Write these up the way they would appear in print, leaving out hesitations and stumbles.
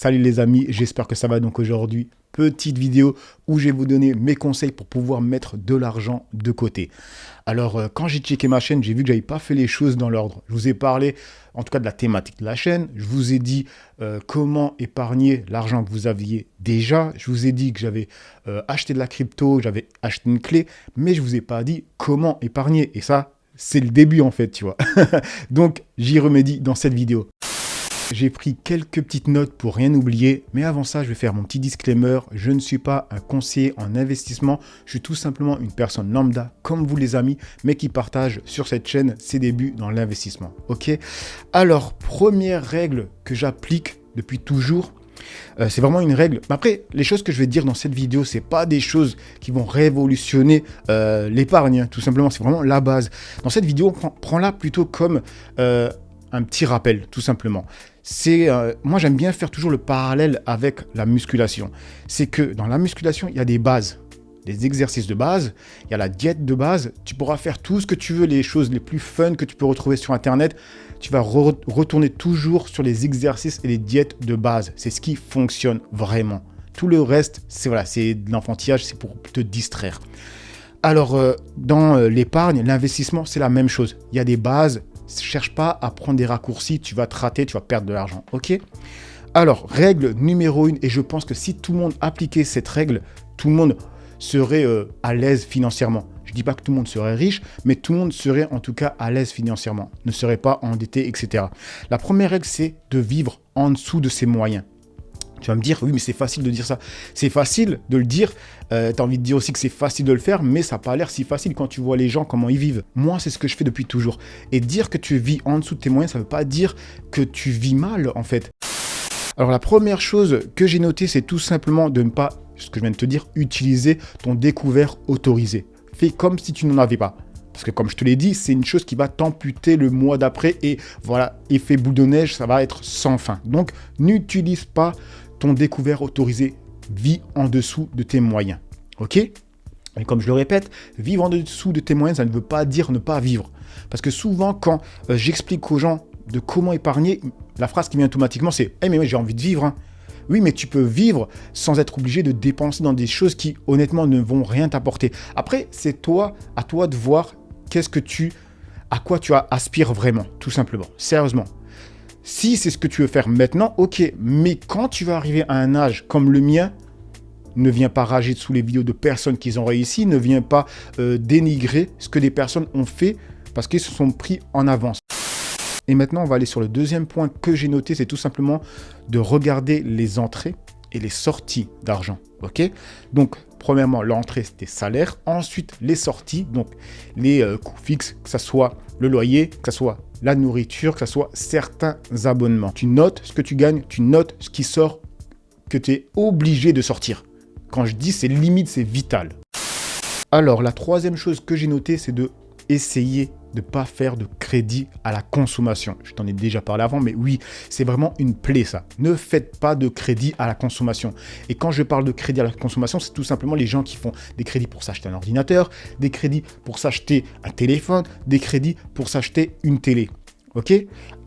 Salut les amis, j'espère que ça va. Donc aujourd'hui, petite vidéo où je vais vous donner mes conseils pour pouvoir mettre de l'argent de côté. Alors quand j'ai checké ma chaîne, j'ai vu que j'avais pas fait les choses dans l'ordre. Je vous ai parlé en tout cas de la thématique de la chaîne. Je vous ai dit comment épargner l'argent que vous aviez déjà. Je vous ai dit que j'avais acheté de la crypto, j'avais acheté une clé, mais je vous ai pas dit comment épargner. Et ça, c'est le début en fait, tu vois. Donc j'y remédie dans cette vidéo. J'ai pris quelques petites notes pour rien oublier, mais avant ça, je vais faire mon petit disclaimer. Je ne suis pas un conseiller en investissement, je suis tout simplement une personne lambda, comme vous les amis, mais qui partage sur cette chaîne ses débuts dans l'investissement. Ok? Alors, première règle que j'applique depuis toujours, c'est vraiment une règle. Après, les choses que je vais dire dans cette vidéo, c'est pas des choses qui vont révolutionner l'épargne, hein, tout simplement, c'est vraiment la base. Dans cette vidéo, prends-la plutôt comme un petit rappel, tout simplement. Moi, j'aime bien faire toujours le parallèle avec la musculation. C'est que dans la musculation, il y a des bases, des exercices de base, il y a la diète de base. Tu pourras faire tout ce que tu veux, les choses les plus fun que tu peux retrouver sur Internet. Tu vas retourner toujours sur les exercices et les diètes de base. C'est ce qui fonctionne vraiment. Tout le reste, c'est de l'enfantillage, c'est pour te distraire. Alors, dans l'épargne, l'investissement, c'est la même chose. Il y a des bases. Cherche pas à prendre des raccourcis, tu vas te rater, tu vas perdre de l'argent, ok? Alors, règle numéro 1, et je pense que si tout le monde appliquait cette règle, tout le monde serait à l'aise financièrement. Je dis pas que tout le monde serait riche, mais tout le monde serait en tout cas à l'aise financièrement, ne serait pas endetté, etc. La première règle, c'est de vivre en dessous de ses moyens. Tu vas me dire, oui, mais c'est facile de dire ça. C'est facile de le dire. Tu as envie de dire aussi que c'est facile de le faire, mais ça n'a pas l'air si facile quand tu vois les gens, comment ils vivent. Moi, c'est ce que je fais depuis toujours. Et dire que tu vis en dessous de tes moyens, ça ne veut pas dire que tu vis mal, en fait. Alors, la première chose que j'ai notée, c'est tout simplement de ne pas, ce que je viens de te dire, utiliser ton découvert autorisé. Fais comme si tu n'en avais pas. Parce que comme je te l'ai dit, c'est une chose qui va t'amputer le mois d'après. Et voilà, effet boule de neige, ça va être sans fin. Donc, n'utilise pas ton découvert autorisé, vis en dessous de tes moyens. Ok? Et comme je le répète, vivre en dessous de tes moyens, ça ne veut pas dire ne pas vivre. Parce que souvent, quand j'explique aux gens de comment épargner, la phrase qui vient automatiquement, c'est hey, « mais j'ai envie de vivre. Hein. » Oui, mais tu peux vivre sans être obligé de dépenser dans des choses qui, honnêtement, ne vont rien t'apporter. Après, c'est à toi de voir à quoi tu aspires vraiment, tout simplement, sérieusement. Si c'est ce que tu veux faire maintenant, ok. Mais quand tu vas arriver à un âge comme le mien, ne viens pas rager sous les vidéos de personnes qui ont réussi, ne viens pas dénigrer ce que des personnes ont fait parce qu'ils se sont pris en avance. Et maintenant, on va aller sur le deuxième point que j'ai noté, c'est tout simplement de regarder les entrées et les sorties d'argent. Ok? Donc, premièrement, l'entrée, c'est tes salaires. Ensuite, les sorties, donc les coûts fixes, que ce soit le loyer, que ce soit la nourriture, que ce soit certains abonnements. Tu notes ce que tu gagnes, tu notes ce qui sort, que tu es obligé de sortir. Quand je dis c'est limite, c'est vital. Alors, la troisième chose que j'ai notée, c'est de essayer de ne pas faire de crédit à la consommation. Je t'en ai déjà parlé avant, mais oui, c'est vraiment une plaie ça. Ne faites pas de crédit à la consommation. Et quand je parle de crédit à la consommation, c'est tout simplement les gens qui font des crédits pour s'acheter un ordinateur, des crédits pour s'acheter un téléphone, des crédits pour s'acheter une télé. Ok?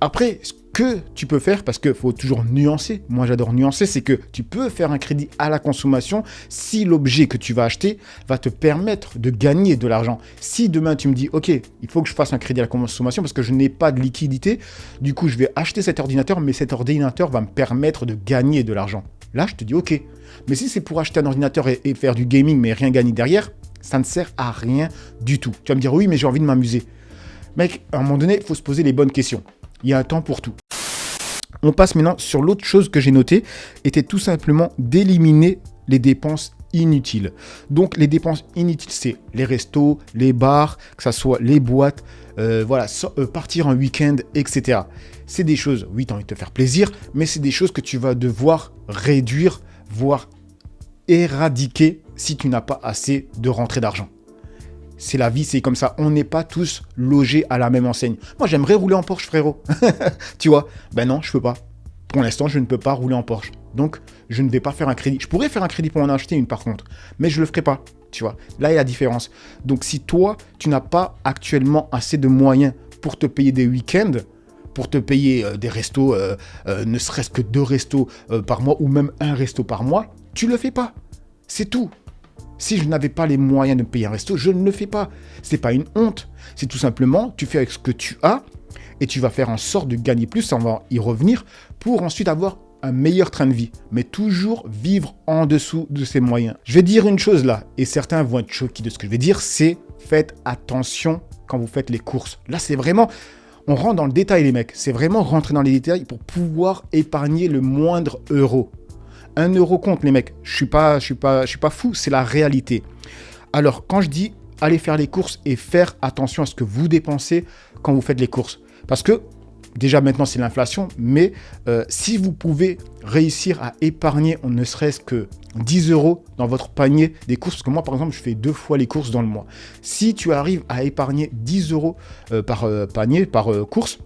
Après, ce que tu peux faire, parce qu'il faut toujours nuancer, moi j'adore nuancer, c'est que tu peux faire un crédit à la consommation si l'objet que tu vas acheter va te permettre de gagner de l'argent. Si demain tu me dis, ok, il faut que je fasse un crédit à la consommation parce que je n'ai pas de liquidité, du coup je vais acheter cet ordinateur, mais cet ordinateur va me permettre de gagner de l'argent. Là, je te dis, ok. Mais si c'est pour acheter un ordinateur et faire du gaming, mais rien gagner derrière, ça ne sert à rien du tout. Tu vas me dire, oui, mais j'ai envie de m'amuser. Mec, à un moment donné, il faut se poser les bonnes questions. Il y a un temps pour tout. On passe maintenant sur l'autre chose que j'ai notée, était tout simplement d'éliminer les dépenses inutiles. Donc, les dépenses inutiles, c'est les restos, les bars, que ce soit les boîtes, partir en week-end, etc. C'est des choses, oui, tu as envie de te faire plaisir, mais c'est des choses que tu vas devoir réduire, voire éradiquer si tu n'as pas assez de rentrée d'argent. C'est la vie, c'est comme ça. On n'est pas tous logés à la même enseigne. Moi, j'aimerais rouler en Porsche, frérot. Tu vois? Ben non, je peux pas. Pour l'instant, je ne peux pas rouler en Porsche. Donc, je ne vais pas faire un crédit. Je pourrais faire un crédit pour en acheter une, par contre. Mais je ne le ferai pas. Tu vois? Là, il y a la différence. Donc, si toi, tu n'as pas actuellement assez de moyens pour te payer des week-ends, pour te payer des restos, ne serait-ce que 2 restos par mois ou même un resto par mois, tu le fais pas. C'est tout. Si je n'avais pas les moyens de me payer un resto, je ne le fais pas. C'est pas une honte. C'est tout simplement, tu fais avec ce que tu as et tu vas faire en sorte de gagner plus, on va y revenir, pour ensuite avoir un meilleur train de vie. Mais toujours vivre en dessous de ses moyens. Je vais dire une chose là, et certains vont être choqués de ce que je vais dire, c'est faites attention quand vous faites les courses. Là, c'est vraiment... On rentre dans le détail, les mecs. C'est vraiment rentrer dans les détails pour pouvoir épargner le moindre euro. 1 euro compte, les mecs. Je suis pas fou, c'est la réalité. Alors, quand je dis aller faire les courses et faire attention à ce que vous dépensez quand vous faites les courses. Parce que, déjà maintenant, c'est l'inflation, mais si vous pouvez réussir à épargner, on ne serait-ce que 10 euros dans votre panier des courses, parce que moi, par exemple, je fais 2 fois les courses dans le mois. Si tu arrives à épargner 10 euros par panier, par course,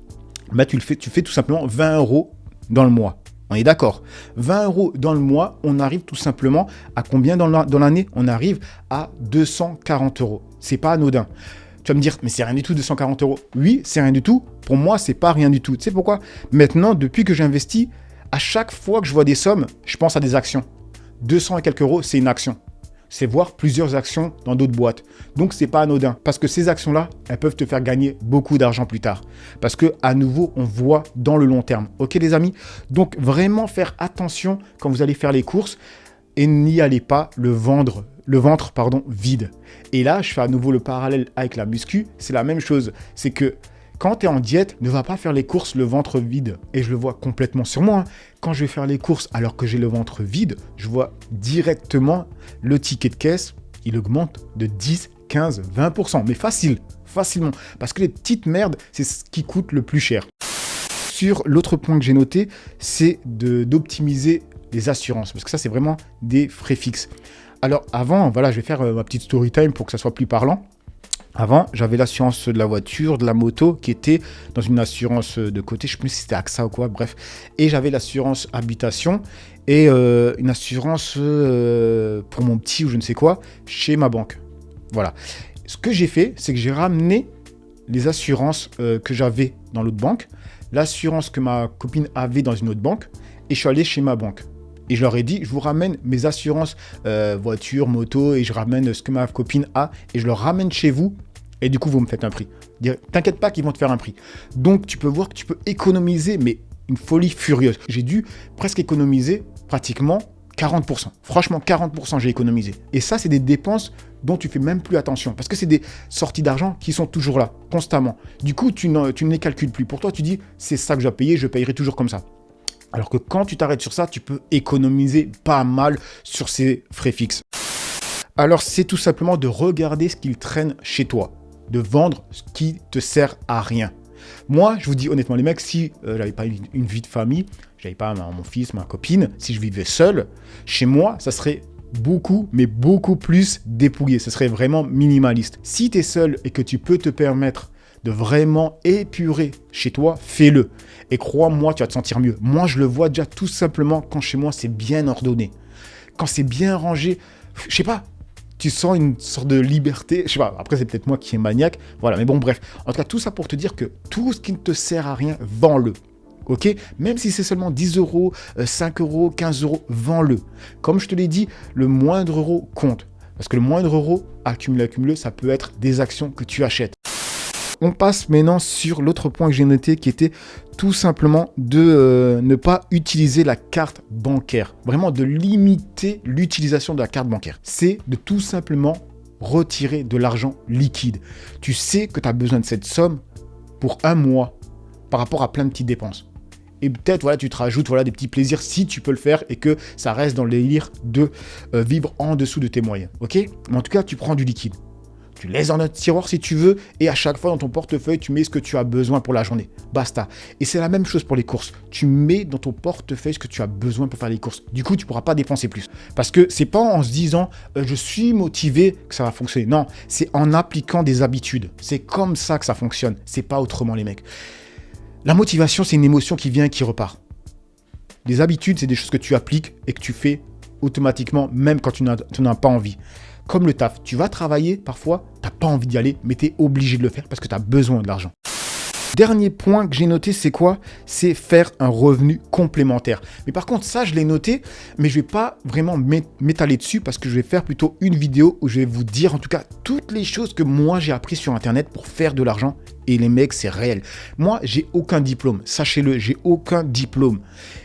bah, tu fais tout simplement 20 euros dans le mois. On est d'accord. 20 euros dans le mois, on arrive tout simplement à combien dans l'année? On arrive à 240 euros. C'est pas anodin. Tu vas me dire, mais c'est rien du tout, 240 euros. Oui, c'est rien du tout. Pour moi, c'est pas rien du tout. Tu sais pourquoi? Maintenant, depuis que j'investis, à chaque fois que je vois des sommes, je pense à des actions. 200 et quelques euros, c'est une action. C'est voir plusieurs actions dans d'autres boîtes. Donc, c'est pas anodin. Parce que ces actions-là, elles peuvent te faire gagner beaucoup d'argent plus tard. Parce que, à nouveau, on voit dans le long terme. Ok, les amis? Donc, vraiment faire attention quand vous allez faire les courses et n'y allez pas le ventre vide. Et là, je fais à nouveau le parallèle avec la muscu. C'est la même chose. C'est que quand tu es en diète, ne va pas faire les courses le ventre vide. Et je le vois complètement sur moi. Quand je vais faire les courses alors que j'ai le ventre vide, je vois directement le ticket de caisse, il augmente de 10, 15, 20%. Mais facilement. Parce que les petites merdes, c'est ce qui coûte le plus cher. Sur l'autre point que j'ai noté, c'est d'optimiser les assurances. Parce que ça, c'est vraiment des frais fixes. Alors avant, voilà, je vais faire ma petite story time pour que ça soit plus parlant. Avant, j'avais l'assurance de la voiture, de la moto, qui était dans une assurance de côté. Je ne sais plus si c'était AXA ou quoi, bref. Et j'avais l'assurance habitation et une assurance pour mon petit ou je ne sais quoi chez ma banque. Voilà. Ce que j'ai fait, c'est que j'ai ramené les assurances que j'avais dans l'autre banque, l'assurance que ma copine avait dans une autre banque, et je suis allé chez ma banque. Et je leur ai dit, je vous ramène mes assurances voiture, moto, et je ramène ce que ma copine a, et je le ramène chez vous, et du coup, vous me faites un prix. T'inquiète pas qu'ils vont te faire un prix. Donc, tu peux voir que tu peux économiser, mais une folie furieuse. J'ai dû presque économiser pratiquement 40%. Franchement, 40% j'ai économisé. Et ça, c'est des dépenses dont tu fais même plus attention, parce que c'est des sorties d'argent qui sont toujours là, constamment. Du coup, tu ne les calcules plus. Pour toi, tu dis, c'est ça que je dois payer, je payerai toujours comme ça. Alors que quand tu t'arrêtes sur ça, tu peux économiser pas mal sur ces frais fixes. Alors, c'est tout simplement de regarder ce qu'il traîne chez toi, de vendre ce qui te sert à rien. Moi, je vous dis honnêtement, les mecs, si j'avais pas une vie de famille, j'avais pas mon fils, ma copine, si je vivais seul, chez moi, ça serait beaucoup, mais beaucoup plus dépouillé. Ce serait vraiment minimaliste. Si tu es seul et que tu peux te permettre de vraiment épurer chez toi, fais-le. Et crois-moi, tu vas te sentir mieux. Moi, je le vois déjà tout simplement quand chez moi, c'est bien ordonné. Quand c'est bien rangé, je sais pas, tu sens une sorte de liberté. Je sais pas, après, c'est peut-être moi qui est maniaque. Voilà, mais bon, bref. En tout cas, tout ça pour te dire que tout ce qui ne te sert à rien, vends-le. Ok? Même si c'est seulement 10 euros, 5 euros, 15 euros, vends-le. Comme je te l'ai dit, le moindre euro compte. Parce que le moindre euro, accumulé, ça peut être des actions que tu achètes. On passe maintenant sur l'autre point que j'ai noté qui était tout simplement de ne pas utiliser la carte bancaire. Vraiment de limiter l'utilisation de la carte bancaire. C'est de tout simplement retirer de l'argent liquide. Tu sais que tu as besoin de cette somme pour un mois par rapport à plein de petites dépenses. Et peut-être, voilà, tu te rajoutes des petits plaisirs si tu peux le faire et que ça reste dans le délire de vivre en dessous de tes moyens. Ok? Mais en tout cas, tu prends du liquide. Tu laisses dans notre tiroir si tu veux et à chaque fois dans ton portefeuille, tu mets ce que tu as besoin pour la journée. Basta. Et c'est la même chose pour les courses. Tu mets dans ton portefeuille ce que tu as besoin pour faire les courses. Du coup, tu ne pourras pas dépenser plus. Parce que c'est pas en se disant je suis motivé que ça va fonctionner. Non, c'est en appliquant des habitudes. C'est comme ça que ça fonctionne. C'est pas autrement, les mecs. La motivation, c'est une émotion qui vient et qui repart. Les habitudes, c'est des choses que tu appliques et que tu fais automatiquement, même quand tu n'as pas envie. Comme le taf, tu vas travailler, parfois, tu n'as pas envie d'y aller, mais tu es obligé de le faire parce que tu as besoin de l'argent. Dernier point que j'ai noté, c'est quoi? C'est faire un revenu complémentaire. Mais par contre, ça, je l'ai noté, mais je vais pas vraiment m'étaler dessus parce que je vais faire plutôt une vidéo où je vais vous dire en tout cas toutes les choses que moi j'ai appris sur Internet pour faire de l'argent. Et les mecs, c'est réel. Moi, j'ai aucun diplôme. Sachez-le, j'ai aucun diplôme.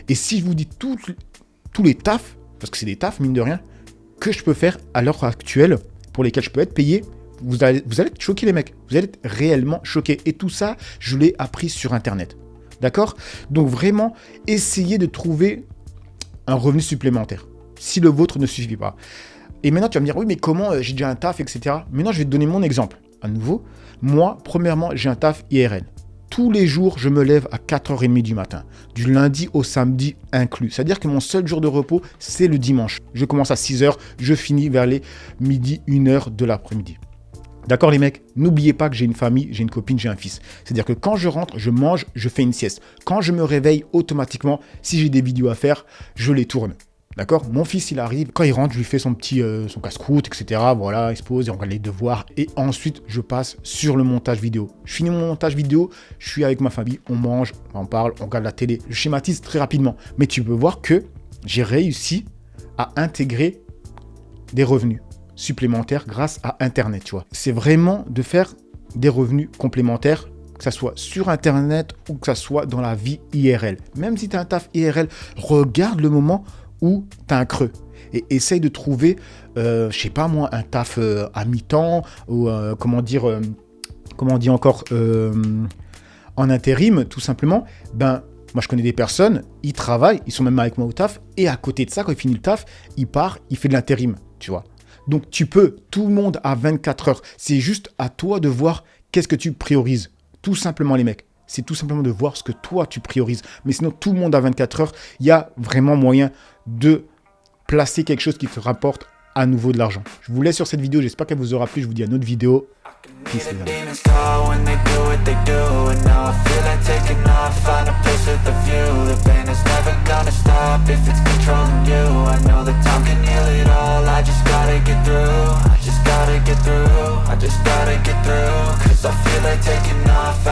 Et si je vous dis tous les tafs, parce que c'est des tafs, mine de rien, que je peux faire à l'heure actuelle, pour lesquels je peux être payé, vous allez être choqués les mecs, vous allez être réellement choqués. Et tout ça, je l'ai appris sur Internet. D'accord? Donc vraiment, essayez de trouver un revenu supplémentaire, si le vôtre ne suffit pas. Et maintenant, tu vas me dire, oui, mais comment, j'ai déjà un taf, etc. Maintenant, je vais te donner mon exemple. À nouveau, moi, premièrement, j'ai un taf IRL. Tous les jours, je me lève à 4h30 du matin, du lundi au samedi inclus. C'est-à-dire que mon seul jour de repos, c'est le dimanche. Je commence à 6h, je finis vers les midi, 1h de l'après-midi. D'accord les mecs? N'oubliez pas que j'ai une famille, j'ai une copine, j'ai un fils. C'est-à-dire que quand je rentre, je mange, je fais une sieste. Quand je me réveille, automatiquement, si j'ai des vidéos à faire, je les tourne. D'accord? Mon fils, il arrive, quand il rentre, je lui fais son casse-croûte, etc. Voilà, il se pose, il regarde les devoirs. Et ensuite, je passe sur le montage vidéo. Je finis mon montage vidéo, je suis avec ma famille, on mange, on parle, on regarde la télé. Je schématise très rapidement. Mais tu peux voir que j'ai réussi à intégrer des revenus supplémentaires grâce à Internet, tu vois. C'est vraiment de faire des revenus complémentaires, que ça soit sur Internet ou que ça soit dans la vie IRL. Même si tu as un taf IRL, regarde le moment où tu as un creux et essaye de trouver, je sais pas moi, un taf à mi-temps ou comment on dit encore, en intérim, tout simplement. Ben, moi je connais des personnes, ils travaillent, ils sont même avec moi au taf et à côté de ça, quand il finit le taf, il part, il fait de l'intérim, tu vois. Donc tu peux, tout le monde a 24 heures. C'est juste à toi de voir qu'est-ce que tu priorises. Tout simplement les mecs. C'est tout simplement de voir ce que toi tu priorises. Mais sinon, tout le monde a 24 heures. Il y a vraiment moyen de placer quelque chose qui te rapporte à nouveau de l'argent. Je vous laisse sur cette vidéo. J'espère qu'elle vous aura plu. Je vous dis à une autre vidéo. Peace, les amis. I just gotta get through, 'cause I feel like taking off.